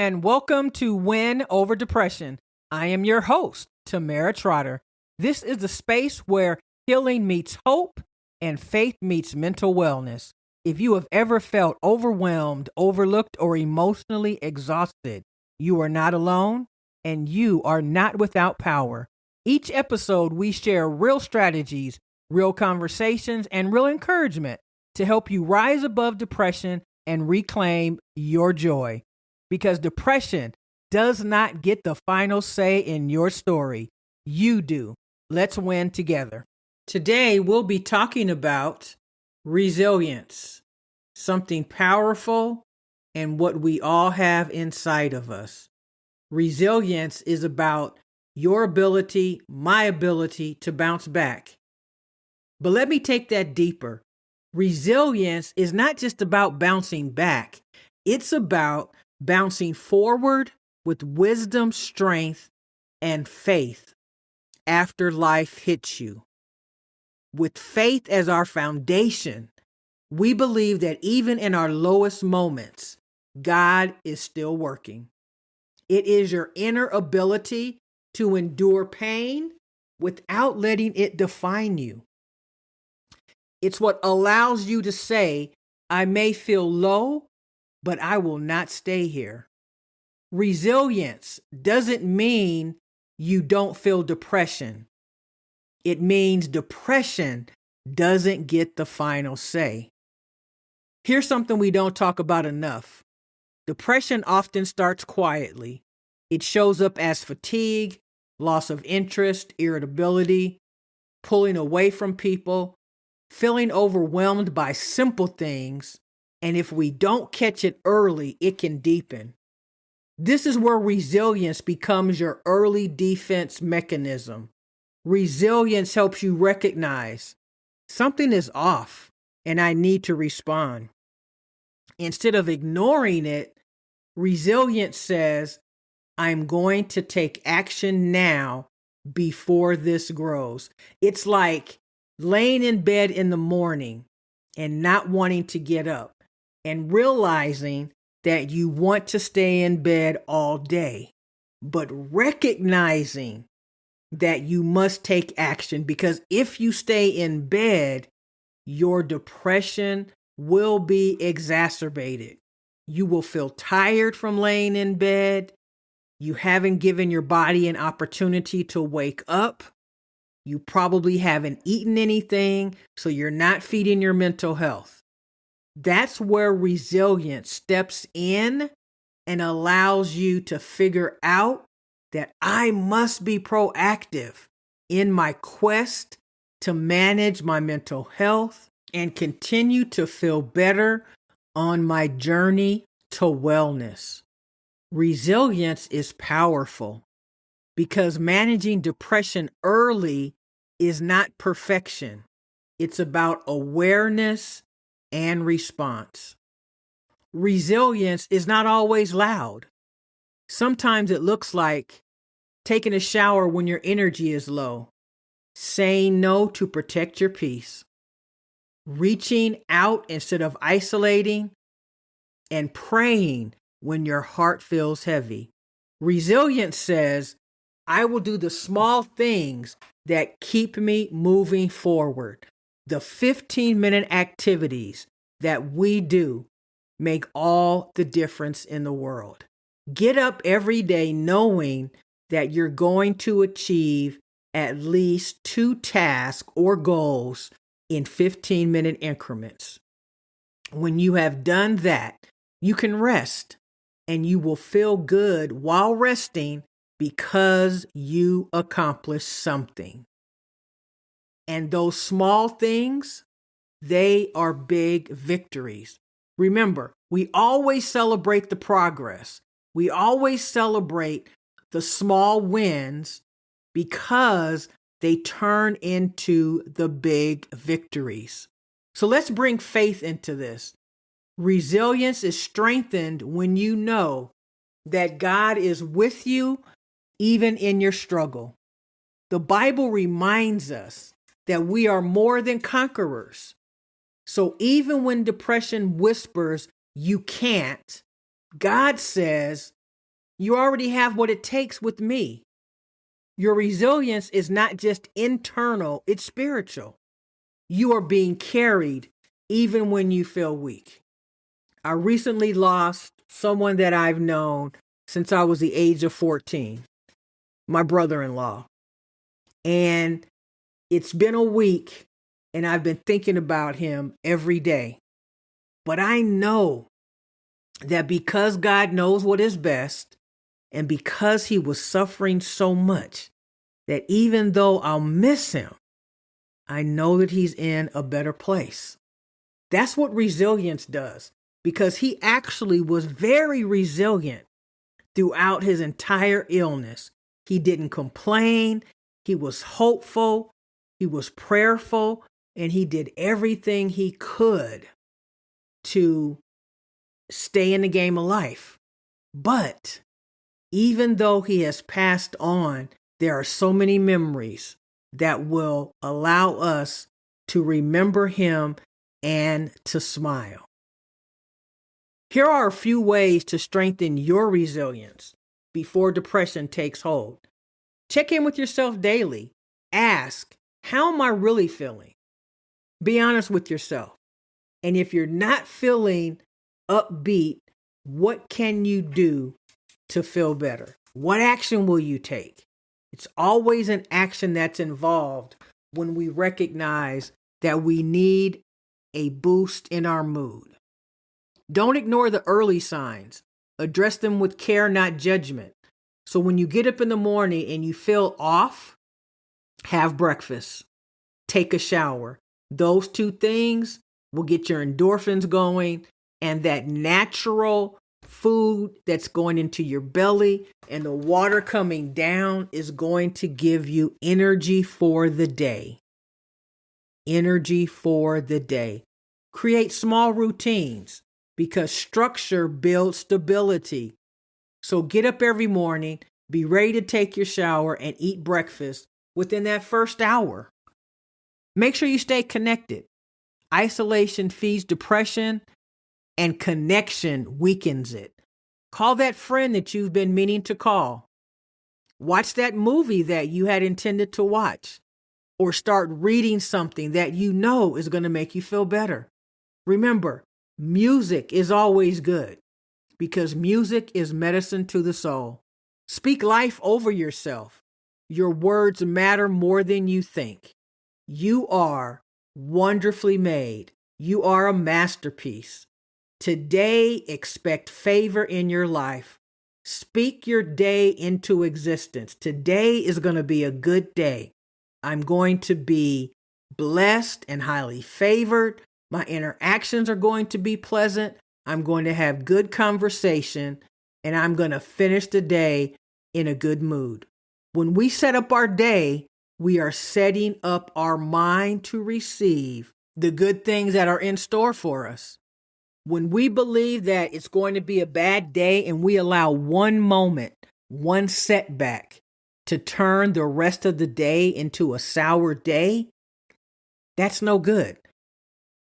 and welcome to Win Over Depression. I am your host, Tamera Trotter. This is the space where healing meets hope and faith meets mental wellness. If you have ever felt overwhelmed, overlooked, or emotionally exhausted, you are not alone and you are not without power. Each episode, we share real strategies, real conversations, and real encouragement to help you rise above depression and reclaim your joy. Because depression does not get the final say in your story. You do. Let's win together. Today, we'll be talking about resilience, something powerful and what we all have inside of us. Resilience is about your ability, my ability to bounce back. But let me take that deeper. Resilience is not just about bouncing back. It's about bouncing forward with wisdom, strength, and faith after life hits you. With faith as our foundation, we believe that even in our lowest moments, God is still working. It is your inner ability to endure pain without letting it define you. It's what allows you to say, I may feel low, but I will not stay here. Resilience doesn't mean you don't feel depression. It means depression doesn't get the final say. Here's something we don't talk about enough. Depression often starts quietly. It shows up as fatigue, loss of interest, irritability, pulling away from people, feeling overwhelmed by simple things, and if we don't catch it early, it can deepen. This is where resilience becomes your early defense mechanism. Resilience helps you recognize something is off and I need to respond. Instead of ignoring it, resilience says, I'm going to take action now before this grows. It's like laying in bed in the morning and not wanting to get up and realizing that you want to stay in bed all day, but recognizing that you must take action, because if you stay in bed, your depression will be exacerbated. You will feel tired from laying in bed. You haven't given your body an opportunity to wake up. You probably haven't eaten anything, so you're not feeding your mental health. That's where resilience steps in and allows you to figure out that I must be proactive in my quest to manage my mental health and continue to feel better on my journey to wellness. Resilience is powerful because managing depression early is not perfection. It's about awareness and response. Resilience is not always loud. Sometimes it looks like taking a shower when your energy is low, saying no to protect your peace, reaching out instead of isolating, and praying when your heart feels heavy. Resilience says, I will do the small things that keep me moving forward. The 15-minute activities that we do make all the difference in the world. Get up every day knowing that you're going to achieve at least 2 tasks or goals in 15-minute increments. When you have done that, you can rest and you will feel good while resting because you accomplished something. And those small things, they are big victories. Remember, we always celebrate the progress. We always celebrate the small wins because they turn into the big victories. So let's bring faith into this. Resilience is strengthened when you know that God is with you even in your struggle. The Bible reminds us that we are more than conquerors. So even when depression whispers, you can't, God says, You already have what it takes with me. Your resilience is not just internal, it's spiritual. You are being carried even when you feel weak. I recently lost someone that I've known since I was the age of 14, my brother-in-law. And it's been a week and I've been thinking about him every day. But I know that because God knows what is best and because he was suffering so much, that even though I'll miss him, I know that he's in a better place. That's what resilience does, because he actually was very resilient throughout his entire illness. He didn't complain. He was hopeful. He was prayerful, and he did everything he could to stay in the game of life. But even though he has passed on, there are so many memories that will allow us to remember him and to smile. Here are a few ways to strengthen your resilience before depression takes hold. Check in with yourself daily. Ask, how am I really feeling? Be honest with yourself. And if you're not feeling upbeat, what can you do to feel better? What action will you take? It's always an action that's involved when we recognize that we need a boost in our mood. Don't ignore the early signs. Address them with care, not judgment. So when you get up in the morning and you feel off, have breakfast, take a shower. Those two things will get your endorphins going, and that natural food that's going into your belly and the water coming down is going to give you energy for the day. Energy for the day. Create small routines because structure builds stability. So get up every morning, be ready to take your shower and eat breakfast within that first hour. Make sure you stay connected. Isolation feeds depression and connection weakens it. Call that friend that you've been meaning to call. Watch that movie that you had intended to watch. Or start reading something that you know is going to make you feel better. Remember, music is always good because music is medicine to the soul. Speak life over yourself. Your words matter more than you think. You are wonderfully made. You are a masterpiece. Today, expect favor in your life. Speak your day into existence. Today is going to be a good day. I'm going to be blessed and highly favored. My interactions are going to be pleasant. I'm going to have good conversation, and I'm going to finish the day in a good mood. When we set up our day, we are setting up our mind to receive the good things that are in store for us. When we believe that it's going to be a bad day and we allow one moment, one setback to turn the rest of the day into a sour day, that's no good.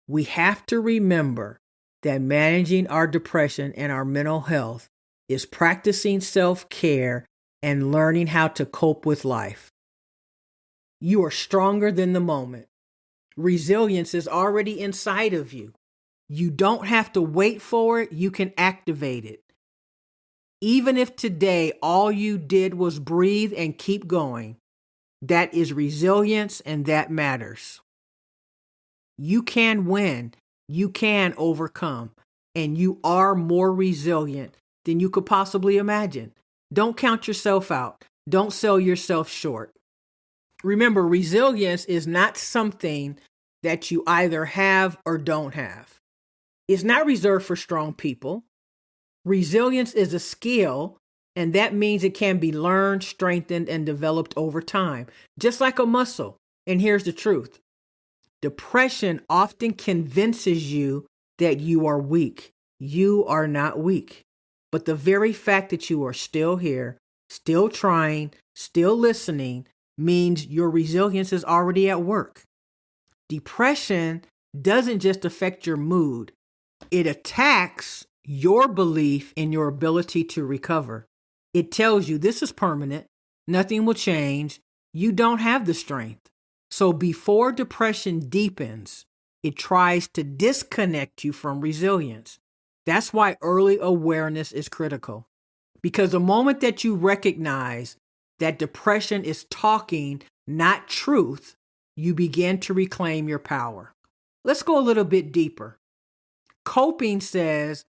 We have to remember that managing our depression and our mental health is practicing self-care and learning how to cope with life. You are stronger than the moment. Resilience is already inside of you. You don't have to wait for it. You can activate it. Even if today all you did was breathe and keep going, that is resilience and that matters. You can win. You can overcome. And you are more resilient than you could possibly imagine. Don't count yourself out. Don't sell yourself short. Remember, resilience is not something that you either have or don't have. It's not reserved for strong people. Resilience is a skill, and that means it can be learned, strengthened, and developed over time, just like a muscle. And here's the truth. Depression often convinces you that you are weak. You are not weak. But the very fact that you are still here, still trying, still listening, means your resilience is already at work. Depression doesn't just affect your mood. It attacks your belief in your ability to recover. It tells you this is permanent, nothing will change, you don't have the strength. So before depression deepens, it tries to disconnect you from resilience. That's why early awareness is critical. Because the moment that you recognize that depression is talking, not truth, you begin to reclaim your power. Let's go a little bit deeper. Coping says,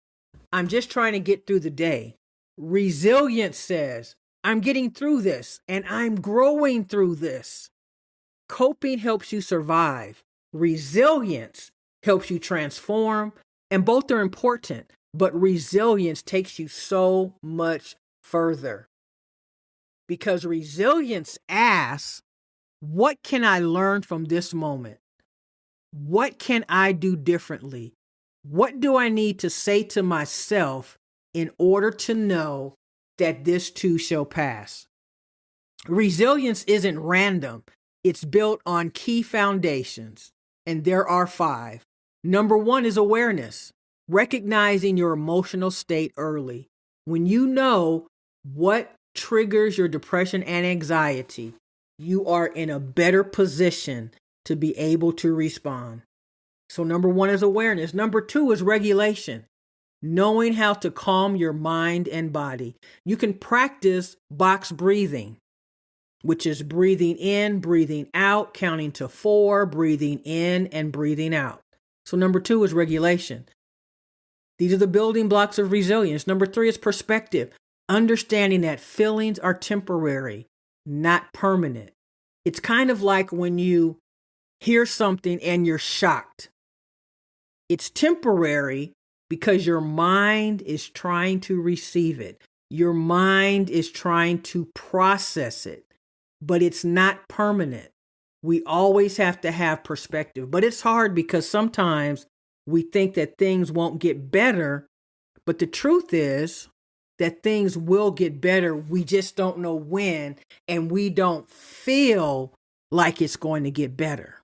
I'm just trying to get through the day. Resilience says, I'm getting through this and I'm growing through this. Coping helps you survive. Resilience helps you transform, and both are important, but resilience takes you so much further. Because resilience asks, what can I learn from this moment? What can I do differently? What do I need to say to myself in order to know that this too shall pass? Resilience isn't random. It's built on key foundations, and there are 5. Number 1 is awareness, recognizing your emotional state early. When you know what triggers your depression and anxiety, you are in a better position to be able to respond. So number 1 is awareness. Number 2 is regulation, knowing how to calm your mind and body. You can practice box breathing, which is breathing in, breathing out, counting to 4, breathing in and breathing out. So number 2 is regulation. These are the building blocks of resilience. Number 3 is perspective, understanding that feelings are temporary, not permanent. It's kind of like when you hear something and you're shocked. It's temporary because your mind is trying to receive it. Your mind is trying to process it, but it's not permanent. We always have to have perspective, but it's hard because sometimes we think that things won't get better, but the truth is that things will get better. We just don't know when, and we don't feel like it's going to get better,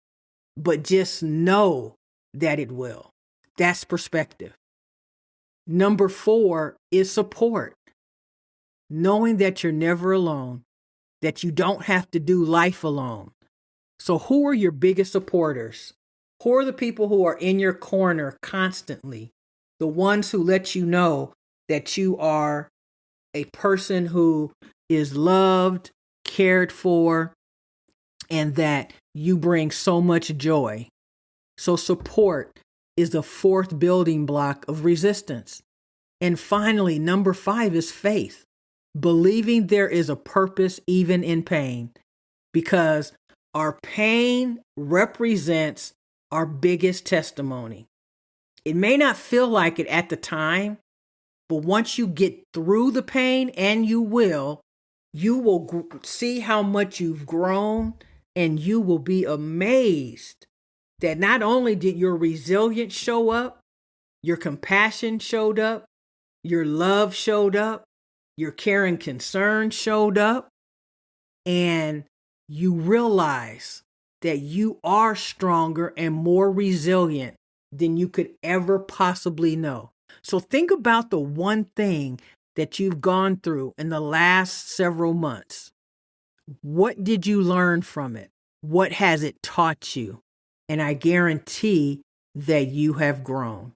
but just know that it will. That's perspective. Number 4 is support. Knowing that you're never alone, that you don't have to do life alone. So who are your biggest supporters? Who are the people who are in your corner constantly? The ones who let you know that you are a person who is loved, cared for, and that you bring so much joy. So support is the 4th building block of resistance. And finally, number 5 is faith, believing there is a purpose even in pain, because our pain represents our biggest testimony. It may not feel like it at the time, but once you get through the pain, and you will see how much you've grown, and you will be amazed that not only did your resilience show up, your compassion showed up, your love showed up, your care and concern showed up, and you realize that you are stronger and more resilient than you could ever possibly know. So think about the one thing that you've gone through in the last several months. What did you learn from it? What has it taught you? And I guarantee that you have grown.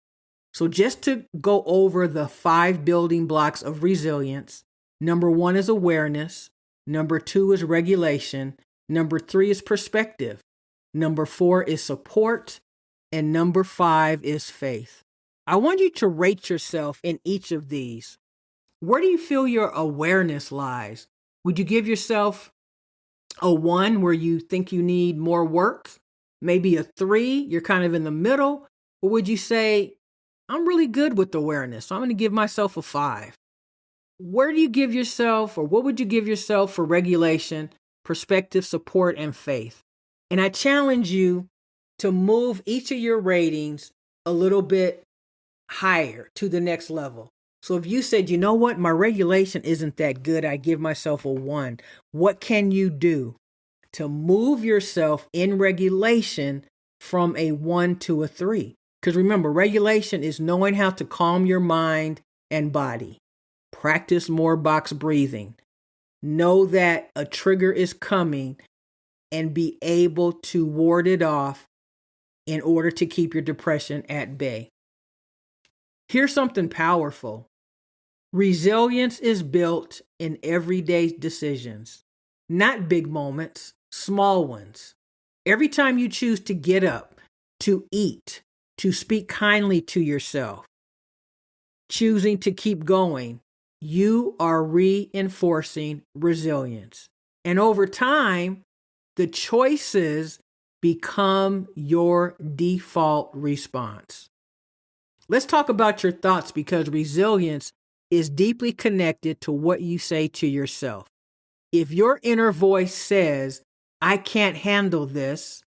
So just to go over the 5 building blocks of resilience, number 1 is awareness. Number 2 is regulation. Number 3 is perspective. Number 4 is support. And number 5 is faith. I want you to rate yourself in each of these. Where do you feel your awareness lies? Would you give yourself a 1 where you think you need more work? Maybe a 3, you're kind of in the middle? Or would you say, I'm really good with awareness, so I'm going to give myself a 5? Where do you give yourself, or what would you give yourself for regulation, perspective, support, and faith? And I challenge you to move each of your ratings a little bit higher to the next level. So if you said, you know what, my regulation isn't that good, I give myself a 1. What can you do to move yourself in regulation from a 1 to a 3? Because remember, regulation is knowing how to calm your mind and body. Practice more box breathing. Know that a trigger is coming and be able to ward it off in order to keep your depression at bay. Here's something powerful. Resilience is built in everyday decisions, not big moments, small ones. Every time you choose to get up, to eat, to speak kindly to yourself, choosing to keep going, you are reinforcing resilience. And over time, the choices become your default response. Let's talk about your thoughts, because resilience is deeply connected to what you say to yourself. If your inner voice says, I can't handle this,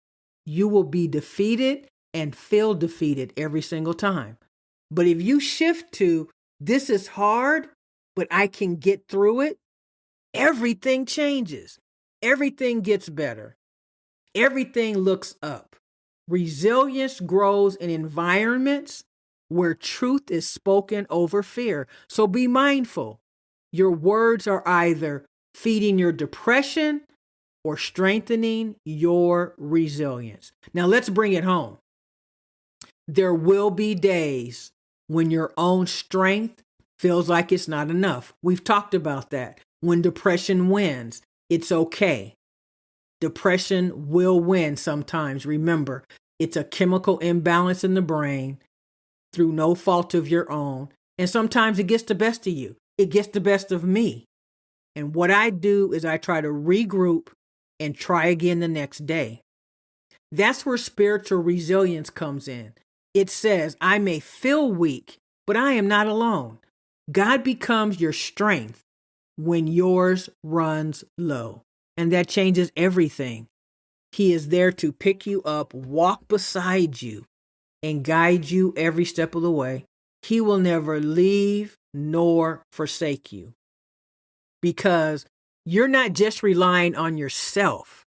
you will be defeated and feel defeated every single time. But if you shift to, this is hard, but I can get through it, everything changes. Everything gets better. Everything looks up. Resilience grows in environments where truth is spoken over fear. So be mindful. Your words are either feeding your depression or strengthening your resilience. Now let's bring it home. There will be days when your own strength feels like it's not enough. We've talked about that. When depression wins, it's okay. Depression will win sometimes. Remember, it's a chemical imbalance in the brain through no fault of your own. And sometimes it gets the best of you. It gets the best of me. And what I do is I try to regroup and try again the next day. That's where spiritual resilience comes in. It says, I may feel weak, but I am not alone. God becomes your strength when yours runs low. And that changes everything. He is there to pick you up, walk beside you, and guide you every step of the way. He will never leave nor forsake you, because you're not just relying on yourself.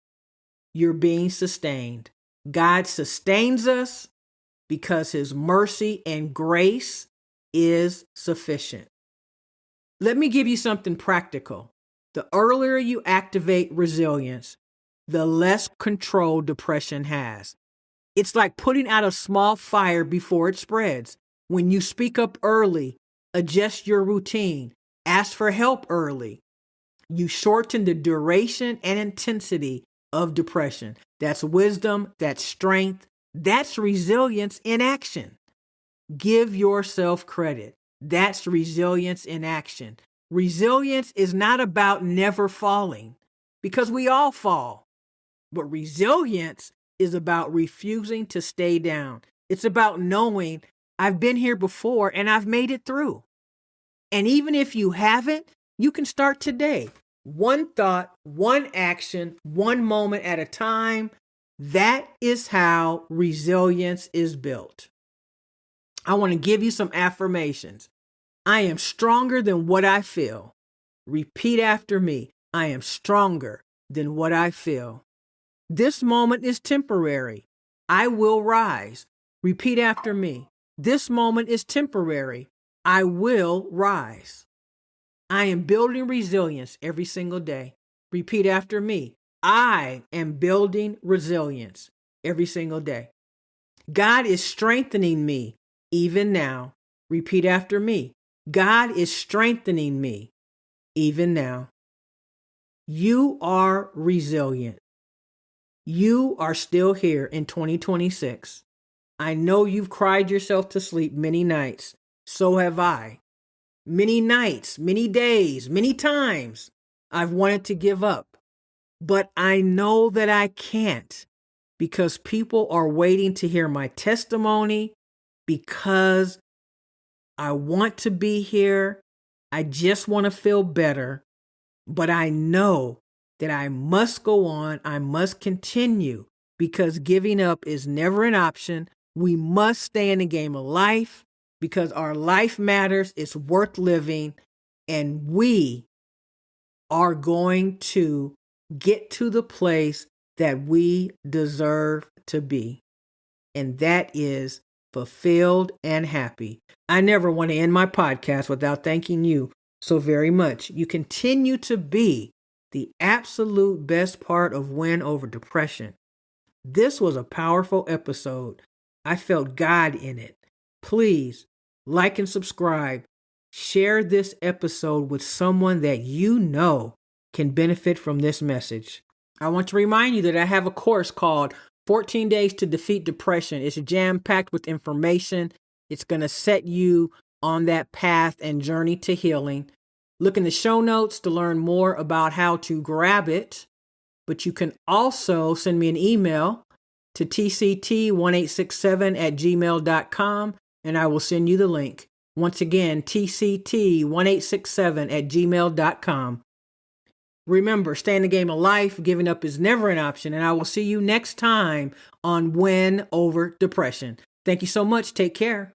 You're being sustained. God sustains us because his mercy and grace is sufficient. Let me give you something practical. The earlier you activate resilience, the less control depression has. It's like putting out a small fire before it spreads. When you speak up early, adjust your routine, ask for help early, you shorten the duration and intensity of depression. That's wisdom, that's strength, that's resilience in action. Give yourself credit. That's resilience in action. Resilience is not about never falling, because we all fall. But resilience is about refusing to stay down. It's about knowing I've been here before and I've made it through. And even if you haven't, you can start today. One thought, one action, one moment at a time. That is how resilience is built. I want to give you some affirmations. I am stronger than what I feel. Repeat after me. I am stronger than what I feel. This moment is temporary. I will rise. Repeat after me. This moment is temporary. I will rise. I am building resilience every single day. Repeat after me. I am building resilience every single day. God is strengthening me even now. Repeat after me. God is strengthening me even now. You are resilient. You are still here in 2026. I know you've cried yourself to sleep many nights. So have I. Many nights, many days, many times I've wanted to give up. But I know that I can't, because people are waiting to hear my testimony, because I want to be here. I just want to feel better. But I know that I must go on. I must continue, because giving up is never an option. We must stay in the game of life, because our life matters. It's worth living. And we are going to get to the place that we deserve to be. And that is fulfilled and happy. I never want to end my podcast without thanking you so very much. You continue to be the absolute best part of Win Over Depression. This was a powerful episode. I felt God in it. Please like and subscribe. Share this episode with someone that you know can benefit from this message. I want to remind you that I have a course called 14 Days to Defeat Depression. It's jam-packed with information. It's going to set you on that path and journey to healing. Look in the show notes to learn more about how to grab it. But you can also send me an email to tct1867@gmail.com and I will send you the link. Once again, tct1867@gmail.com. Remember, stay in the game of life. Giving up is never an option. And I will see you next time on Win Over Depression. Thank you so much. Take care.